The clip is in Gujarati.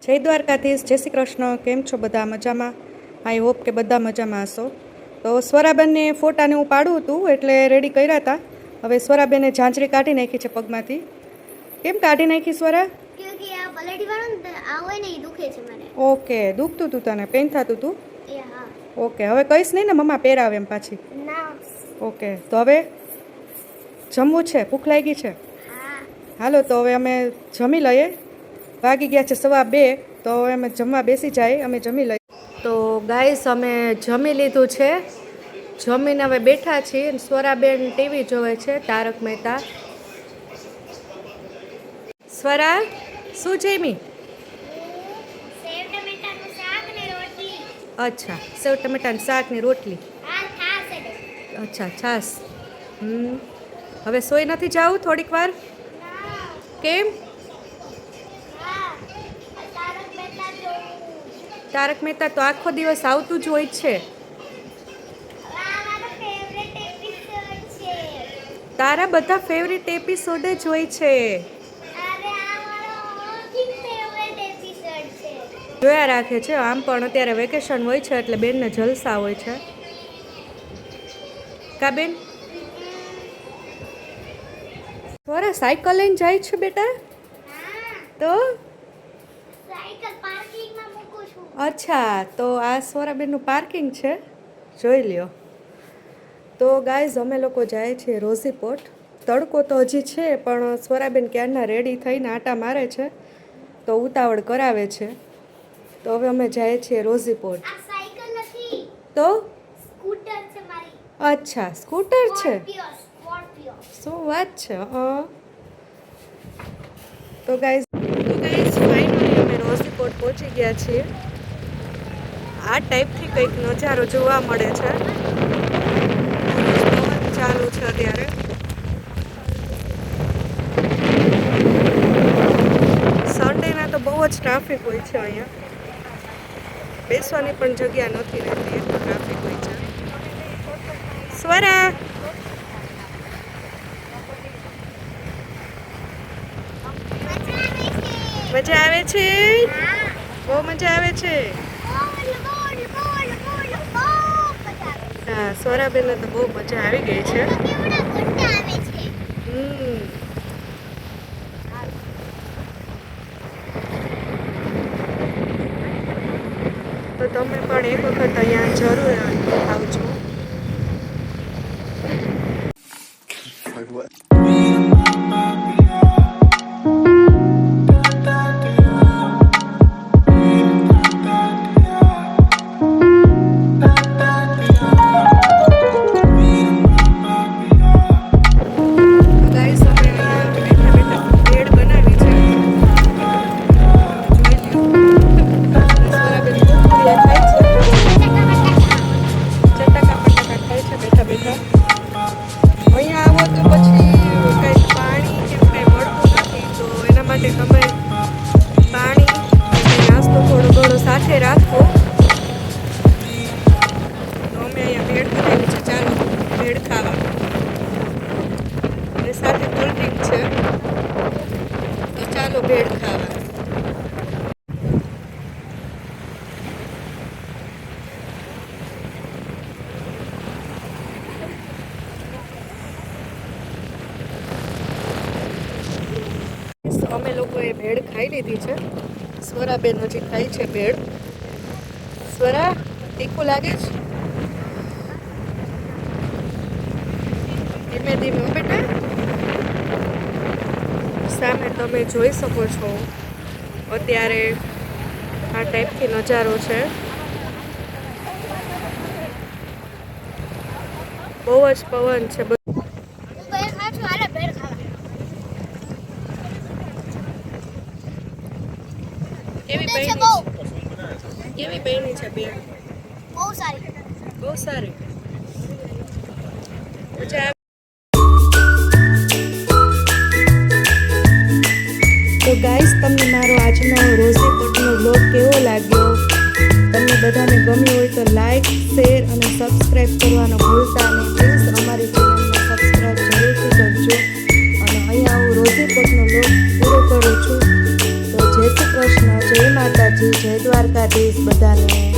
જય દ્વારકાધીશ, જય શ્રી કૃષ્ણ. કેમ છો બધા? મજામાં? આઈ હોપ કે બધા મજામાં હશો. તો સ્વરાબેનને ફોટાને હું પાડું હતું એટલે રેડી કર્યા હતા. હવે સ્વરાબેને ઝાંઝરી કાઢી નાખી છે પગમાંથી. કેમ કાઢી નાખી સ્વરા? ઓકે, દુખતું હતું તને? પેન થતું હતું? ઓકે, હવે કહીશ નહીં ને મમ્મા પહેરાવે એમ પાછી? ઓકે, તો હવે જમવું છે? ભૂખ લાગી છે? હાલો તો હવે અમે જમી લઈએ. વાગી ગયા છે 2:15, તો હવે અમે જમવા બેસી જાય. અમે જમી લઈએ. તો ગાઈસ અમે જમી લીધું છે. જમીને હવે બેઠા છીએ. સ્વરાબેન ટીવી જોવે છે, તારક મહેતા. સ્વરા, શું જમી? અચ્છા, સેવ ટમેટાનું શાક ને રોટલી. અચ્છા, છાસ. હવે સોઈ નથી જાવું થોડીક વાર? કેમ? તારક મહેતા તો આખો દિવસ આવતું જ હોય છે. તારા બધા ફેવરેટ એપિસોડ જ હોય છે. જોયા રાખે છે. આમ પણ અત્યારે વેકેશન હોય છે એટલે બેનને જલસા હોય છે. કા બેન? થોડા સાયકલ લઈને જાય છે બેટા? તો અચ્છા, તો આ સ્વરાબેનનું પાર્કિંગ છે, જોઈ લ્યો. તો ગાઈઝ અમે લોકો જાય છીએ રોઝીપોર્ટ. તડકો તો હજી છે પણ સ્વરાબેન ક્યારના રેડી થઈને આટા મારે છે તો ઉતાવળ કરાવે છે. તો હવે અમે જાય છીએ રોઝીપોર્ટ. તો અચ્છા, સ્કૂટર છે? શું વાત છે? તો ગાઈઝ ફાઇનલી અમે રોઝીપોર્ટ પહોંચી ગયા છીએ. આ ટાઈપથી કંઈક નજારો જોવા મળે છે. ચાલુ છે અત્યારે. સન્ડેના તો બહુ જ ટ્રાફિક હોય છે અહીંયા. બેસવાની પણ જગ્યા નથી રહેતી, એટલું ટ્રાફિક હોય છે. સ્વરા, મજા આવે છે? બહુ મજા આવે છે. હા, સ્વરાબેનને તો બહુ મજા આવી ગઈ છે. તો તમે પણ એક વખત અહીંયા જરૂર આવજો. ભેળ ખાવા. અમે લોકોએ ભેળ ખાઈ લીધી છે. સ્વરાબેન હજી ખાઈ છે ભેળ. સ્વરા, તીખું લાગે છે? ધીમે ધીમે બેટા. સામે તમે જોઈ શકો છો અત્યારે આ ટાઈપથી નજારો છે. બહુ જ પવન છે. કેવી બની છે બેન? બહુ સારી. બહુ સારી. મજા. તો ગાઈસ, તમને મારો આજનો રોઝીપોર્ટનો વ્લોગ કેવો લાગ્યો? તમને બધાને ગમ્યું હોય તો લાઈક, શેર અને સબસ્ક્રાઈબ કરવાનો ભૂલતા નહીં. પ્લીઝ અમારી ચેનલને સબસ્ક્રાઈબ જરૂરથી કરજો. અને અહીંયા હું રોઝીપોર્ટનો વ્લોગ પૂરો કરું છું. તો જય શ્રી કૃષ્ણ. જય માતાજી, જય દ્વારકાધીશ બધાને.